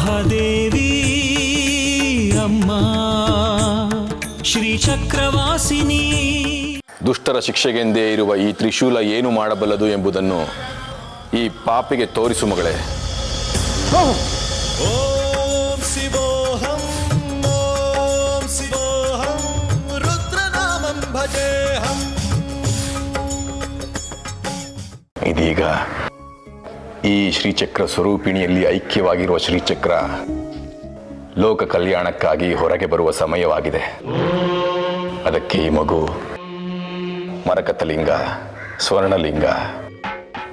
ಮಹಾದೇವಿ ಅಮ್ಮ ಶ್ರೀಚಕ್ರವಾಸಿನಿ. ದುಷ್ಟರ ಶಿಕ್ಷೆಗೆಂದೇ ಇರುವ ಈ ತ್ರಿಶೂಲ ಏನು ಮಾಡಬಲ್ಲದು ಎಂಬುದನ್ನು ಈ ಪಾಪಿಗೆ ತೋರಿಸು ಮಗಳೇ. ಓಂ ಶಿವೋಹಂ ಓಂ ಶಿವೋಹಂ ರುದ್ರನಾಮಂ ಭಜೇಹಂ. ಇದೀಗ ಈ ಶ್ರೀಚಕ್ರ ಸ್ವರೂಪಿಣಿಯಲ್ಲಿ ಐಕ್ಯವಾಗಿರುವ ಶ್ರೀಚಕ್ರ ಲೋಕ ಕಲ್ಯಾಣಕ್ಕಾಗಿ ಹೊರಗೆ ಬರುವ ಸಮಯವಾಗಿದೆ. ಅದಕ್ಕೆ ಈ ಮಗು ಮರಕತಲಿಂಗ, ಸ್ವರ್ಣಲಿಂಗ,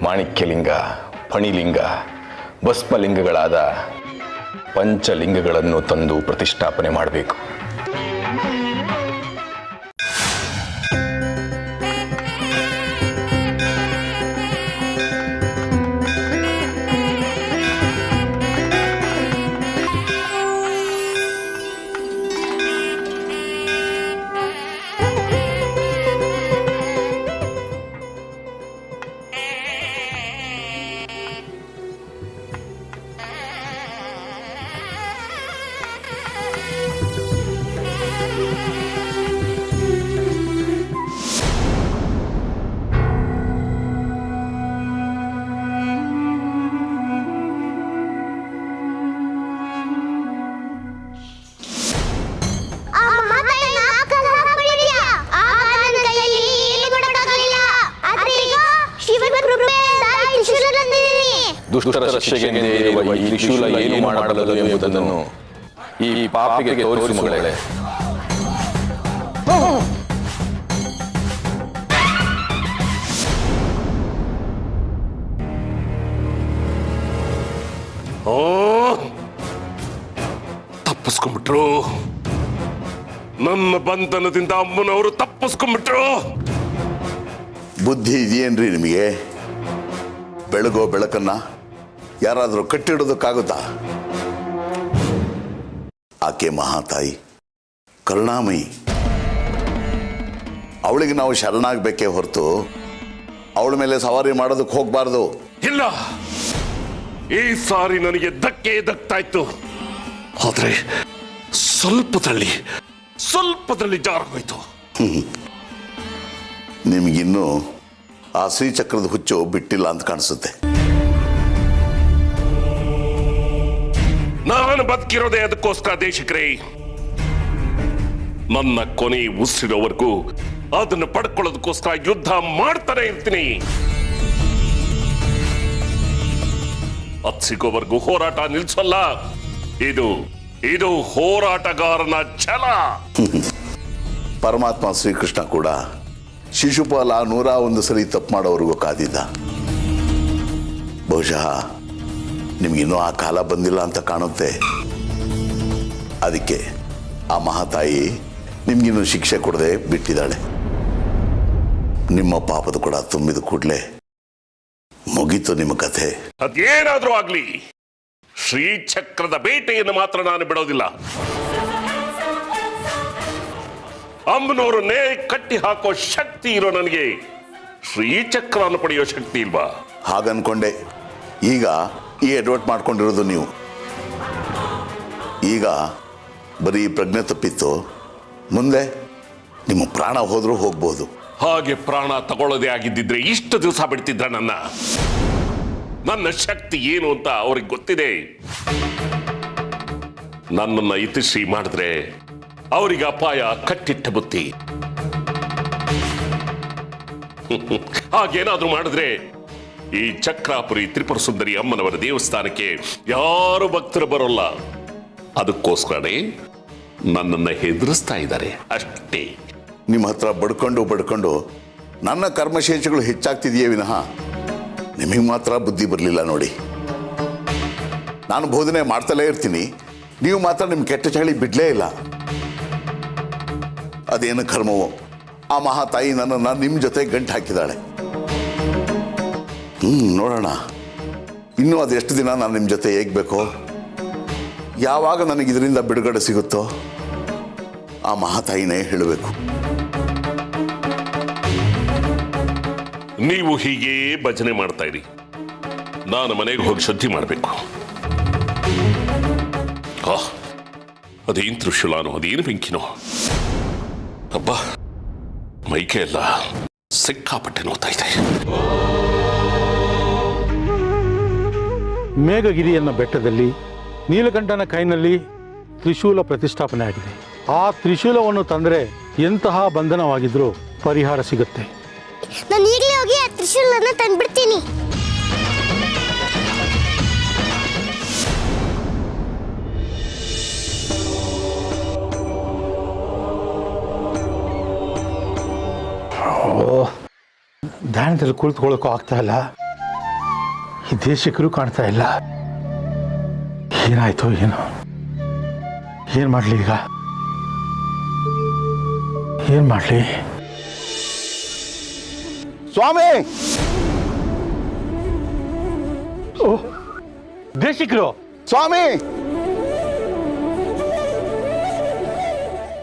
ಮಾಣಿಕ್ಯಲಿಂಗ, ಫಣಿಲಿಂಗ, ಭಸ್ಮಲಿಂಗಗಳಾದ ಪಂಚಲಿಂಗಗಳನ್ನು ತಂದು ಪ್ರತಿಷ್ಠಾಪನೆ ಮಾಡಬೇಕು. ದುಷ್ಟರ ಶಿಕ್ಷೆಗೆಂದೇ ಇರುವ ಈ ತ್ರಿಶೂಲ ಏನು ಮಾಡಬಲ್ಲದು ಎಂಬುದನ್ನು ಈ ಪಾಪಿಗೆ ತೋರಿಸು ಮಗಳೇ. ತಪ್ಪಿಸ್ಕೊಂಡ್ಬಿಟ್ರು, ನನ್ನ ಬಂಧನದಿಂದ ಅಮ್ಮನವರು ತಪ್ಪಿಸ್ಕೊಂಡ್ಬಿಟ್ರು. ಬುದ್ಧಿ ಇದೆಯೇನ್ರಿ ನಿಮಗೆ? ಬೆಳಗೋ ಬೆಳಕನ್ನ ಯಾರಾದರೂ ಕಟ್ಟಿಡೋದಕ್ಕಾಗುತ್ತಾ? ಆಕೆ ಮಹಾತಾಯಿ, ಕರುಣಾಮಯಿ. ಅವಳಿಗೆ ನಾವು ಶರಣಾಗಬೇಕೇ ಹೊರತು ಅವಳ ಮೇಲೆ ಸವಾರಿ ಮಾಡೋದಕ್ಕೆ ಹೋಗಬಾರ್ದು. ಇಲ್ಲ, ಈ ಸಾರಿ ನನಗೆ ಧಕ್ಕೆ ಧಕ್ತಾ ಇತ್ತು. ಆದ್ರೆ ಸ್ವಲ್ಪದಲ್ಲಿ ಜಾರೋಯ್ತು. ನಿಮಗಿನ್ನೂ ಆ ಶ್ರೀಚಕ್ರದ ಹುಚ್ಚು ಬಿಟ್ಟಿಲ್ಲ ಅಂತ ಕಾಣಿಸುತ್ತೆ. ನಾನು ಬದುಕಿರೋದೇ ಅದಕ್ಕೋಸ್ಕರ ದೇಶಕ್ರೇ. ನನ್ನ ಕೊನೆ ಉಸಿರೋವರೆಗೂ ಅದನ್ನು ಪಡ್ಕೊಳ್ಳೋದಕ್ಕೋಸ್ಕರ ಯುದ್ಧ ಮಾಡ್ತಾನೆ ಇರ್ತೀನಿ. ಅದ್ ಸಿಗೋವರೆಗೂ ಹೋರಾಟ ನಿಲ್ಸಲ್ಲ. ಇದು ಹೋರಾಟಗಾರನ ಛಲ. ಪರಮಾತ್ಮ ಶ್ರೀಕೃಷ್ಣ ಕೂಡ ಶಿಶುಪಾಲ 101 ಸರಿ ತಪ್ಪು ಮಾಡೋವರೆಗೂ ಕಾದಿದ್ದ. ಬಹುಶಃ ನಿಮ್ಗಿನ್ನೂ ಆ ಕಾಲ ಬಂದಿಲ್ಲ ಅಂತ ಕಾಣುತ್ತೆ. ಅದಕ್ಕೆ ಆ ಮಹಾತಾಯಿ ನಿಮ್ಗಿನ್ನೂ ಶಿಕ್ಷೆ ಕೊಡದೆ ಬಿಟ್ಟಿದ್ದಾಳೆ. ನಿಮ್ಮ ಪಾಪದ ಕೂಡ ತುಂಬಿದ ಕೂಡಲೇ ಮುಗೀತು ನಿಮ್ಮ ಕಥೆ. ಅದೇನಾದ್ರೂ ಆಗ್ಲಿ, ಶ್ರೀಚಕ್ರದ ಬೇಟೆಯನ್ನು ಮಾತ್ರ ನಾನು ಬಿಡೋದಿಲ್ಲ. ಅಮ್ಮನವರನ್ನೇ ಕಟ್ಟಿ ಹಾಕೋ ಶಕ್ತಿ ಇರೋ ನನಗೆ ಶ್ರೀಚಕ್ರವನ್ನು ಪಡೆಯೋ ಶಕ್ತಿ ಇಲ್ವಾ? ಹಾಗನ್ಕೊಂಡೆ. ಈಗ ಈ ಅಡ್ವರ್ಟ್ ಮಾಡ್ಕೊಂಡಿರೋದು ನೀವು. ಈಗ ಬರೀ ಪ್ರಜ್ಞೆ ತಪ್ಪಿತ್ತು, ಮುಂದೆ ನಿಮ್ಮ ಪ್ರಾಣ ಹೋದ್ರೂ ಹೋಗ್ಬೋದು. ಹಾಗೆ ಪ್ರಾಣ ತಗೊಳ್ಳೋದೇ ಆಗಿದ್ದಿದ್ರೆ ಇಷ್ಟು ದಿವಸ ಬಿಡ್ತಿದ್ರ ನನ್ನ ಶಕ್ತಿ ಏನು ಅಂತ ಅವ್ರಿಗೆ ಗೊತ್ತಿದೆ. ನನ್ನನ್ನ ಇತಿಶ್ರೀ ಮಾಡಿದ್ರೆ ಅವರಿಗೆ ಅಪಾಯ ಕಟ್ಟಿಟ್ಟ ಬುತ್ತಿ. ಹಾಗೇನಾದ್ರೂ ಮಾಡಿದ್ರೆ ಈ ಚಕ್ರಾಪುರಿ ತ್ರಿಪುರ ಸುಂದರಿ ಅಮ್ಮನವರ ದೇವಸ್ಥಾನಕ್ಕೆ ಯಾರು ಭಕ್ತರು ಬರೋಲ್ಲ. ಅದಕ್ಕೋಸ್ಕರನೇ ನನ್ನನ್ನ ಹೆದರಿಸ್ತಾ ಇದ್ದಾರೆ ಅಷ್ಟೇ. ನಿಮ್ಮ ಹತ್ರ ಬಡ್ಕೊಂಡು ನನ್ನ ಕರ್ಮಶೇಷಗಳು ಹೆಚ್ಚಾಗ್ತಿದೆಯೇ ವಿನಃ ನಿಮಗೆ ಮಾತ್ರ ಬುದ್ಧಿ ಬರಲಿಲ್ಲ ನೋಡಿ. ನಾನು ಬೋಧನೆ ಮಾಡ್ತಲೇ ಇರ್ತೀನಿ, ನೀವು ಮಾತ್ರ ನಿಮ್ಮ ಕೆಟ್ಟ ಚಳಿ ಬಿಡ್ಲೇ ಇಲ್ಲ. ಅದೇನು ಕರ್ಮವೋ, ಆ ಮಹಾತಾಯಿ ನನ್ನನ್ನು ನಿಮ್ಮ ಜೊತೆ ಗಂಟು ಹಾಕಿದ್ದಾಳೆ. ನೋಡೋಣ ಇನ್ನೂ ಅದೆಷ್ಟು ದಿನ ನಾನು ನಿಮ್ಮ ಜೊತೆ ಹೇಗಬೇಕೋ. ಯಾವಾಗ ನನಗೆ ಇದರಿಂದ ಬಿಡುಗಡೆ ಸಿಗುತ್ತೋ ಆ ಮಹಾತಾಯಿನೇ ಹೇಳಬೇಕು. ನೀವು ಹೀಗೆ ಭಜನೆ ಮಾಡ್ತಾ ಇರಿ, ನಾನು ಮನೆಗೆ ಹೋಗಿ ಶುದ್ಧಿ ಮಾಡಬೇಕು. ಅದೇನು ತ್ರಿಶೂಲನೋ ಅದೇನು ಬೆಂಕಿನೋ ಹಬ್ಬ ಮೈಕೆ ಎಲ್ಲ ಸಿಕ್ಕಾಪಟ್ಟೆ ನೋಡ್ತಾ ಇದೆ. ಮೇಘಗಿರಿ ಎನ್ನ ಬೆಟ್ಟದಲ್ಲಿ ನೀಲಕಂಠನ ಕೈನಲ್ಲಿ ತ್ರಿಶೂಲ ಪ್ರತಿಷ್ಠಾಪನೆ ಆಗಿದೆ. ಆ ತ್ರಿಶೂಲವನ್ನು ತಂದರೆ ಎಂತಹ ಬಂಧನವಾಗಿದ್ರೂ ಪರಿಹಾರ ಸಿಗುತ್ತೆ. ನಾನು ಈಗಲೇ ಹೋಗಿ ಆ ತ್ರಿಶೂಲನ ತಂದ್ಬಿಡ್ತೀನಿ. ಧ್ಯಾನದಲ್ಲಿ ಕುಳಿತುಕೊಳ್ಳೋಕ್ಕೂ ಆಗ್ತಾ ಇಲ್ಲ. ಈ ದೇಶಕ್ಕೂ ಕಾಣ್ತಾ ಇಲ್ಲ. ಏನಾಯ್ತು ಏನು? ಏನ್ ಮಾಡ್ಲಿ ಈಗ? ಏನ್ ಮಾಡ್ಲಿ? ಸ್ವಾಮಿ, ಓ ದೇಶಿಕರು! ಸ್ವಾಮಿ,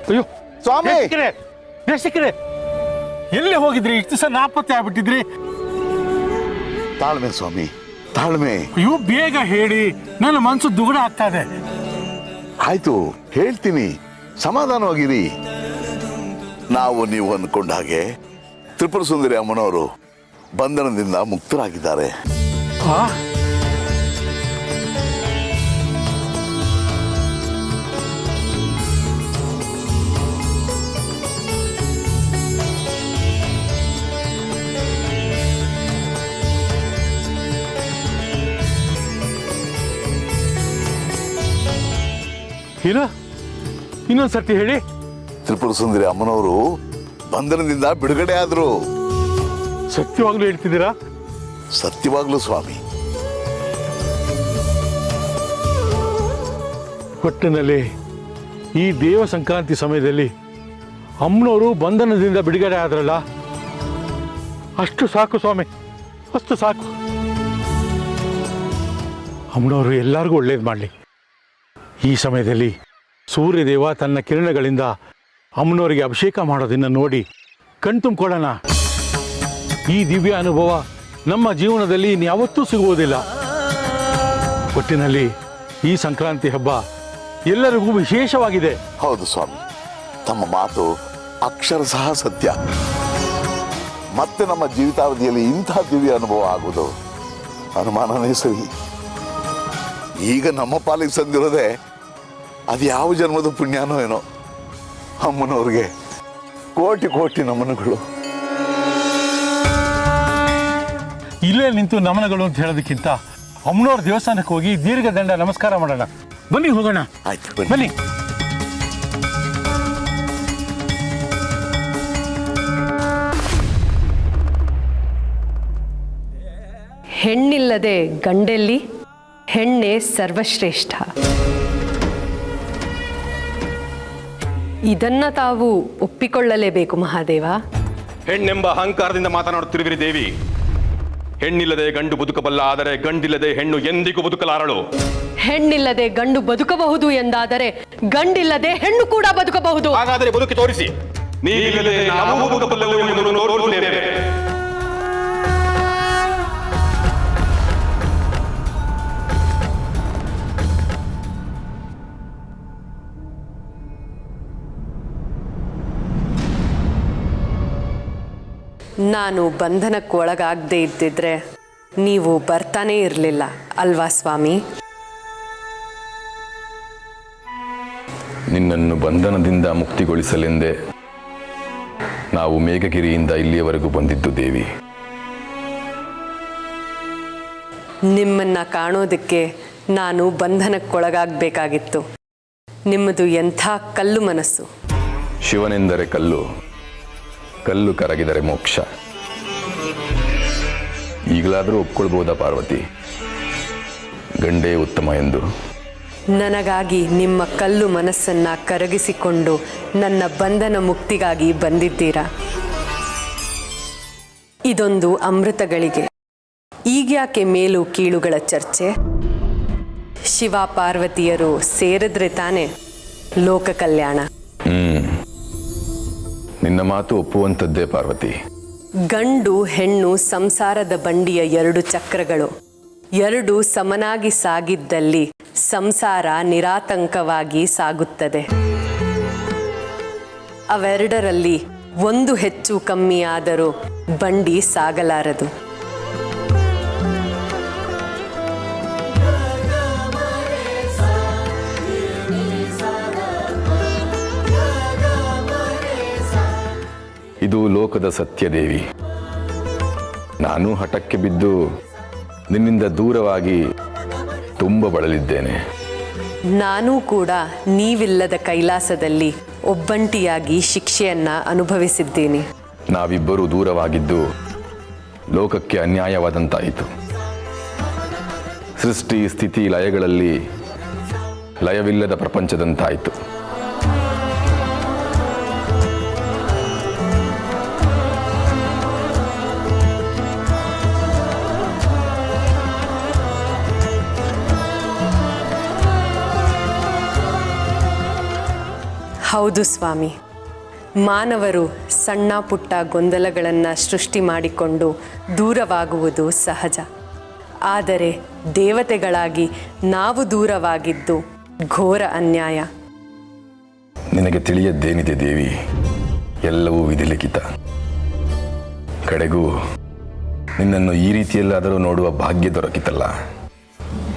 ಅಯ್ಯೋ ಸ್ವಾಮಿ! ದೇಶಿಕರೇ, ಎಲ್ಲಿ ಹೋಗಿದ್ರಿ? ಇಷ್ಟು ದಿವಸ ನಾಪತ್ತೆ ಆಗ್ಬಿಟ್ಟಿದ್ರಿ. ತಾಳ್ಮೆ ಸ್ವಾಮಿ, ತಾಳ್ಮೆ. ಅಯ್ಯೋ ಬೇಗ ಹೇಳಿ, ನನ್ನ ಮನಸ್ಸು ದುಗುಡ ಆಗ್ತಾ ಇದೆ. ಆಯ್ತು, ಹೇಳ್ತೀನಿ, ಸಮಾಧಾನವಾಗಿರಿ. ನಾವು ನೀವು ಅಂದ್ಕೊಂಡ ಹಾಗೆ ತ್ರಿಪುರ ಸುಂದರಿ ಅಮ್ಮನವರು ಬಂಧನದಿಂದ ಮುಕ್ತರಾಗಿದ್ದಾರೆ. ಆ? ಏನು? ಇನ್ನೊಂದು ಸರ್ತಿ ಹೇಳಿ. ತ್ರಿಪುರ ಸುಂದರಿ ಅಮ್ಮನವರು ಬಂಧನದಿಂದ ಬಿಡುಗಡೆ ಆದ್ರು. ಸತ್ಯವಾಗ್ಲೂ ಹೇಳ್ತಿದ್ದೀರಾ? ಸತ್ಯವಾಗ್ಲೂ ಸ್ವಾಮಿ. ಒಟ್ಟಿನಲ್ಲಿ ಈ ದೇವ ಸಂಕ್ರಾಂತಿ ಸಮಯದಲ್ಲಿ ಅಮ್ಮನವರು ಬಂಧನದಿಂದ ಬಿಡುಗಡೆ ಆದ್ರಲ್ಲ, ಅಷ್ಟು ಸಾಕು ಸ್ವಾಮಿ, ಅಷ್ಟು ಸಾಕು. ಅಮ್ಮನವರು ಎಲ್ಲರಿಗೂ ಒಳ್ಳೇದು ಮಾಡಲಿ. ಈ ಸಮಯದಲ್ಲಿ ಸೂರ್ಯದೇವ ತನ್ನ ಕಿರಣಗಳಿಂದ ಅಮ್ಮನವರಿಗೆ ಅಭಿಷೇಕ ಮಾಡೋದನ್ನು ನೋಡಿ ಕಣ್ತುಂಬಿಕೊಳ್ಳೋಣ. ಈ ದಿವ್ಯ ಅನುಭವ ನಮ್ಮ ಜೀವನದಲ್ಲಿ ಇನ್ಯಾವತ್ತೂ ಸಿಗುವುದಿಲ್ಲ. ಒಟ್ಟಿನಲ್ಲಿ ಈ ಸಂಕ್ರಾಂತಿ ಹಬ್ಬ ಎಲ್ಲರಿಗೂ ವಿಶೇಷವಾಗಿದೆ. ಹೌದು ಸ್ವಾಮಿ, ತಮ್ಮ ಮಾತು ಅಕ್ಷರಶಃ ಸತ್ಯ. ಮತ್ತೆ ನಮ್ಮ ಜೀವಿತಾವಧಿಯಲ್ಲಿ ಇಂಥ ದಿವ್ಯ ಅನುಭವ ಆಗುವುದು ಅನುಮಾನನೇ ಸರಿ. ಈಗ ನಮ್ಮ ಪಾಲಿಗೆ ಸಂದಿರೋದೆ ಅದು ಯಾವ ಜನ್ಮದ ಪುಣ್ಯನೋ ಏನೋ. ಅಮ್ಮನವ್ರಿಗೆ ಕೋಟಿ ಕೋಟಿ ನಮನಗಳು. ಇಲ್ಲೇ ನಿಂತು ನಮನಗಳು ಅಂತ ಹೇಳೋದಕ್ಕಿಂತ ಅಮ್ಮನವ್ರ ದೇವಸ್ಥಾನಕ್ಕೆ ಹೋಗಿ ದೀರ್ಘದಂಡ ನಮಸ್ಕಾರ ಮಾಡೋಣ. ಬನ್ನಿ ಹೋಗೋಣ. ಆಯ್ತು, ಬನ್ನಿ. ಹೆಣ್ಣಿಲ್ಲದೆ ಗಂಡೆಲ್ಲಿ, ಹೆಣ್ಣೆ ಸರ್ವಶ್ರೇಷ್ಠ. ಇದನ್ನ ತಾವು ಒಪ್ಪಿಕೊಳ್ಳಲೇಬೇಕು ಮಹಾದೇವ. ಹೆಣ್ಣೆಂಬ ಅಹಂಕಾರದಿಂದ ಮಾತನಾಡುತ್ತಿರುವಿರಿ ದೇವಿ. ಹೆಣ್ಣಿಲ್ಲದೆ ಗಂಡು ಬದುಕಬಲ್ಲ, ಆದರೆ ಗಂಡಿಲ್ಲದೆ ಹೆಣ್ಣು ಎಂದಿಗೂ ಬದುಕಲಾರಳು. ಹೆಣ್ಣಿಲ್ಲದೆ ಗಂಡು ಬದುಕಬಹುದು ಎಂದಾದರೆ ಗಂಡಿಲ್ಲದೆ ಹೆಣ್ಣು ಕೂಡ ಬದುಕಬಹುದು. ಹಾಗಾದರೆ ಬದುಕಿ ತೋರಿಸಿ. ನೀವಿಲ್ಲದೆ ನಾವು ಬದುಕಬಲ್ಲೆವು ಎಂಬುದನ್ನು ತೋರಿಸುತ್ತೇವೆ. ನಾನು ಬಂಧನಕ್ಕೊಳಗಾಗದೇ ಇದ್ದಿದ್ರೆ ನೀವು ಬರ್ತಾನೇ ಇರಲಿಲ್ಲ ಅಲ್ವಾ ಸ್ವಾಮಿ? ನಿನ್ನನ್ನು ಬಂಧನದಿಂದ ಮುಕ್ತಿಗೊಳಿಸಲೆಂದೇ ನಾವು ಮೇಘಗಿರಿಯಿಂದ ಇಲ್ಲಿಯವರೆಗೂ ಬಂದಿದ್ದು ದೇವಿ. ನಿಮ್ಮನ್ನ ಕಾಣೋದಕ್ಕೆ ನಾನು ಬಂಧನಕ್ಕೊಳಗಾಗಬೇಕಾಗಿತ್ತು. ನಿಮ್ಮದು ಎಂಥ ಕಲ್ಲು ಮನಸ್ಸು. ಶಿವನೆಂದರೆ ಕಲ್ಲು, ಕಲ್ಲು ಕರಗಿದರೆ ಮೋಕ್ಷ. ಈಗಲಾದರೂ ಒಪ್ಕೊಳ್ಬೋದಾ ಪಾರ್ವತಿ, ಗಂಡೇ ಉತ್ತಮ ಎಂದು? ನನಗಾಗಿ ನಿಮ್ಮ ಕಲ್ಲು ಮನಸ್ಸನ್ನ ಕರಗಿಸಿಕೊಂಡು ನನ್ನ ಬಂಧನ ಮುಕ್ತಿಗಾಗಿ ಬಂದಿದ್ದೀರಾ. ಇದೊಂದು ಅಮೃತಗಳಿಗೆ. ಈಗ್ಯಾಕೆ ಮೇಲು ಕೀಳುಗಳ ಚರ್ಚೆ? ಶಿವ ಪಾರ್ವತಿಯರು ಸೇರಿದ್ರೆ ತಾನೆ ಲೋಕ ಕಲ್ಯಾಣ. ನಿನ್ನ ಮಾತು ಒಪ್ಪುವಂಥದ್ದೇ ಪಾರ್ವತಿ. ಗಂಡು ಹೆಣ್ಣು ಸಂಸಾರದ ಬಂಡಿಯ ಎರಡು ಚಕ್ರಗಳು. ಎರಡು ಸಮನಾಗಿ ಸಾಗಿದ್ದಲ್ಲಿ ಸಂಸಾರ ನಿರಾತಂಕವಾಗಿ ಸಾಗುತ್ತದೆ. ಅವೆರಡರಲ್ಲಿ ಒಂದು ಹೆಚ್ಚು ಕಮ್ಮಿಯಾದರೂ ಬಂಡಿ ಸಾಗಲಾರದು. ಇದು ಲೋಕದ ಸತ್ಯ ದೇವಿ. ನಾನು ಹಠಕ್ಕೆ ಬಿದ್ದು ನಿನ್ನಿಂದ ದೂರವಾಗಿ ತುಂಬ ಬಳಲಿದ್ದೇನೆ. ನಾನೂ ಕೂಡ ನೀವಿಲ್ಲದ ಕೈಲಾಸದಲ್ಲಿ ಒಬ್ಬಂಟಿಯಾಗಿ ಶಿಕ್ಷೆಯನ್ನ ಅನುಭವಿಸಿದ್ದೀನಿ. ನಾವಿಬ್ಬರೂ ದೂರವಾಗಿದ್ದು ಲೋಕಕ್ಕೆ ಅನ್ಯಾಯವಾದಂತಾಯಿತು. ಸೃಷ್ಟಿ ಸ್ಥಿತಿ ಲಯಗಳಲ್ಲಿ ಲಯವಿಲ್ಲದ ಪ್ರಪಂಚದಂತಾಯಿತು. ಹೌದು ಸ್ವಾಮಿ, ಮಾನವರು ಸಣ್ಣ ಪುಟ್ಟ ಗೊಂದಲಗಳನ್ನು ಸೃಷ್ಟಿ ಮಾಡಿಕೊಂಡು ದೂರವಾಗುವುದು ಸಹಜ. ಆದರೆ ದೇವತೆಗಳಾಗಿ ನಾವು ದೂರವಾಗಿದ್ದು ಘೋರ ಅನ್ಯಾಯ. ನಿನಗೆ ತಿಳಿಯದ್ದೇನಿದೆ ದೇವಿ, ಎಲ್ಲವೂ ವಿಧಿಲಿಖಿತ. ಕಡೆಗೂ ನಿನ್ನನ್ನು ಈ ರೀತಿಯಲ್ಲಾದರೂ ನೋಡುವ ಭಾಗ್ಯ ದೊರಕಿತಲ್ಲ,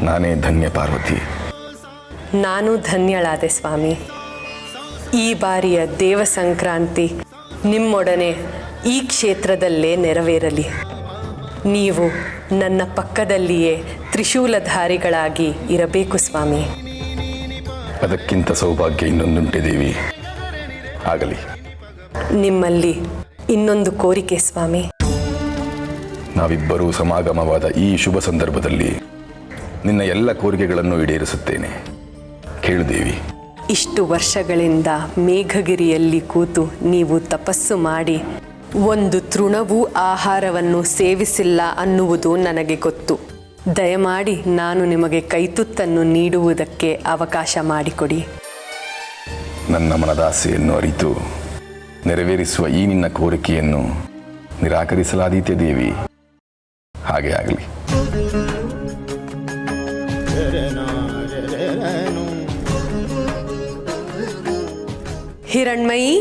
ನಾನೇ ಧನ್ಯ ಪಾರ್ವತಿ. ನಾನು ಧನ್ಯಳಾದೆ ಸ್ವಾಮಿ. ಈ ಬಾರಿಯ ದೇವ ಸಂಕ್ರಾಂತಿ ನಿಮ್ಮೊಡನೆ ಈ ಕ್ಷೇತ್ರದಲ್ಲೇ ನೆರವೇರಲಿ. ನೀವು ನನ್ನ ಪಕ್ಕದಲ್ಲಿಯೇ ತ್ರಿಶೂಲಧಾರಿಗಳಾಗಿ ಇರಬೇಕು ಸ್ವಾಮಿ. ಅದಕ್ಕಿಂತ ಸೌಭಾಗ್ಯ ಇನ್ನೊಂದುಂಟೆ ದೇವಿ, ಆಗಲಿ. ನಿಮ್ಮಲ್ಲಿ ಇನ್ನೊಂದು ಕೋರಿಕೆ ಸ್ವಾಮಿ. ನಾವಿಬ್ಬರೂ ಸಮಾಗಮವಾದ ಈ ಶುಭ ಸಂದರ್ಭದಲ್ಲಿ ನಿನ್ನ ಎಲ್ಲ ಕೋರಿಕೆಗಳನ್ನು ಈಡೇರಿಸುತ್ತೇನೆ. ಕೇಳು ದೇವಿ. ಇಷ್ಟು ವರ್ಷಗಳಿಂದ ಮೇಘಗಿರಿಯಲ್ಲಿ ಕೂತು ನೀವು ತಪಸ್ಸು ಮಾಡಿ ಒಂದು ತೃಣವೂ ಆಹಾರವನ್ನು ಸೇವಿಸಿಲ್ಲ ಅನ್ನುವುದು ನನಗೆ ಗೊತ್ತು. ದಯಮಾಡಿ ನಾನು ನಿಮಗೆ ಕೈತುತ್ತನ್ನು ನೀಡುವುದಕ್ಕೆ ಅವಕಾಶ ಮಾಡಿಕೊಡಿ. ನನ್ನ ಮನದಾಸೆಯನ್ನು ಅರಿತು ನೆರವೇರಿಸುವ ಈ ನಿನ್ನ ಕೋರಿಕೆಯನ್ನು ನಿರಾಕರಿಸಲಾದೀತೆ ದೇವಿ. ಹಾಗೆ ಆಗಲಿ. ಹಿರಣ್ಮಯಿ,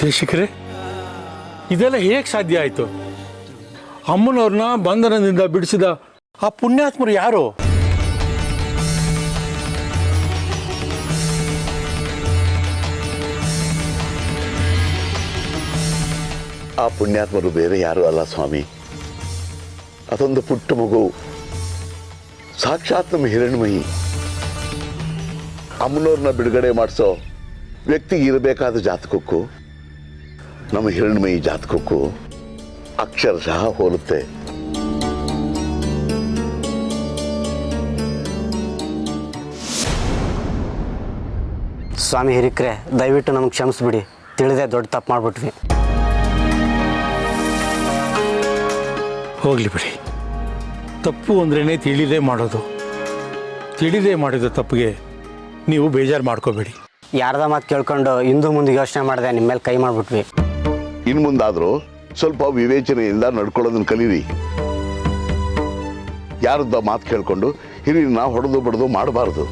ದೇಶಿಕರೇ, ಇದೆಲ್ಲ ಹೇಗೆ ಸಾಧ್ಯ ಆಯಿತು? ಅಮ್ಮನವ್ರನ್ನ ಬಂಧನದಿಂದ ಬಿಡಿಸಿದ ಆ ಪುಣ್ಯಾತ್ಮರು ಯಾರು? ಆ ಪುಣ್ಯಾತ್ಮರು ಬೇರೆ ಯಾರು ಅಲ್ಲ ಸ್ವಾಮಿ, ಅದೊಂದು ಪುಟ್ಟ ಮಗು, ಸಾಕ್ಷಾತ್ ನಮ್ಮ ಹಿರಣ್ಮಯಿ. ಅಮ್ಮನವ್ರನ್ನ ಬಿಡುಗಡೆ ಮಾಡಿಸೋ ವ್ಯಕ್ತಿಗೆ ಇರಬೇಕಾದ ಜಾತಕಕ್ಕೂ ನಮ್ಮ ಹಿರಣ್ಮಯಿ ಜಾತಕಕ್ಕೂ ಅಕ್ಷರಶಃ ಹೋಲುತ್ತೆ. ಸ್ವಾಮಿ ಹಿರಿಕ್ರೆ, ದಯವಿಟ್ಟು ನಮ್ಗೆ ಕ್ಷಮಿಸ್ಬಿಡಿ, ತಿಳಿದೇ ದೊಡ್ಡ ತಪ್ಪು ಮಾಡಿಬಿಟ್ವಿ. ಹೋಗಲಿ ಬಿಡಿ, ತಪ್ಪು ಅಂದ್ರೇ ತಿಳಿದೇ ಮಾಡೋದು. ತಿಳಿದೇ ಮಾಡಿದ ತಪ್ಪಿಗೆ ನೀವು ಬೇಜಾರು ಮಾಡ್ಕೋಬೇಡಿ. ಯಾರ್ದ ಮಾತು ಕೇಳ್ಕೊಂಡು ಹಿಂದೂ ಮುಂದೆ ಯೋಚನೆ ಮಾಡಿದೆ, ನಿಮ್ಮ ಮೇಲೆ ಕೈ ಮಾಡಿಬಿಟ್ವಿ. ಇನ್ನು ಮುಂದಾದರೂ ಸ್ವಲ್ಪ ವಿವೇಚನೆಯಿಂದ ನಡ್ಕೊಳ್ಳೋದನ್ನ ಕಲೀರಿ. ಯಾರದ್ದ ಮಾತು ಕೇಳಿಕೊಂಡು ಹಿರಿಯರನ್ನ ಹೊಡೆದು ಬಡ್ದು ಮಾಡಬಾರ್ದು.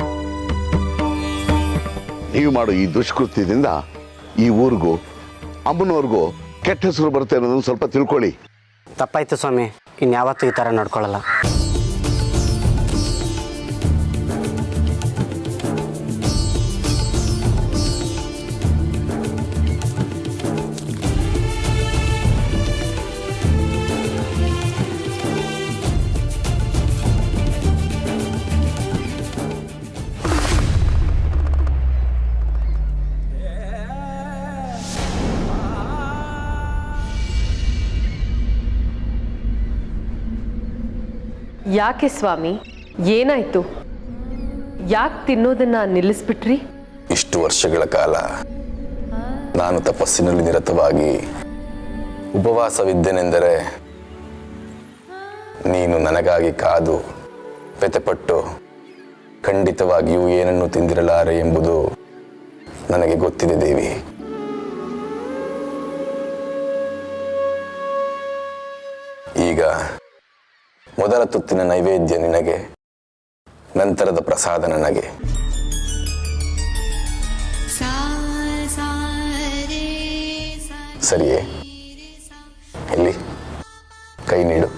ನೀವು ಮಾಡೋ ಈ ದುಷ್ಕೃತ್ಯದಿಂದ ಈ ಊರಿಗೂ ಅಮ್ಮನವ್ರಿಗೂ ಕೆಟ್ಟ ಹೆಸರು ಬರುತ್ತೆ ಅನ್ನೋದನ್ನು ಸ್ವಲ್ಪ ತಿಳ್ಕೊಳ್ಳಿ. ತಪ್ಪಾಯ್ತು ಸ್ವಾಮಿ, ಇನ್ಯಾವತ್ತೂ ಈ ಥರ ನಡ್ಕೊಳ್ಳಲ್ಲ. ಯಾಕೆ ಸ್ವಾಮಿ, ಏನಾಯ್ತು? ಯಾಕೆ ತಿನ್ನೋದನ್ನ ನಿಲ್ಲಿಸ್ಬಿಟ್ರಿ? ಇಷ್ಟು ವರ್ಷಗಳ ಕಾಲ ನಾನು ತಪಸ್ಸಿನಲ್ಲಿ ನಿರತವಾಗಿ ಉಪವಾಸವಿದ್ದೇನೆಂದರೆ ನೀನು ನನಗಾಗಿ ಕಾದು ವ್ಯಥೆಪಟ್ಟು ಖಂಡಿತವಾಗಿಯೂ ಏನನ್ನು ತಿಂದಿರಲಾರೆ ಎಂಬುದು ನನಗೆ ಗೊತ್ತಿದೆ ದೇವಿ. ಈಗ ಮೊದಲ ತುತ್ತಿನ ನೈವೇದ್ಯ ನಿನಗೆ, ನಂತರದ ಪ್ರಸಾದ ನನಗೆ. ಸರಿಯೇ? ಇಲ್ಲಿ ಕೈ ನೀಡು.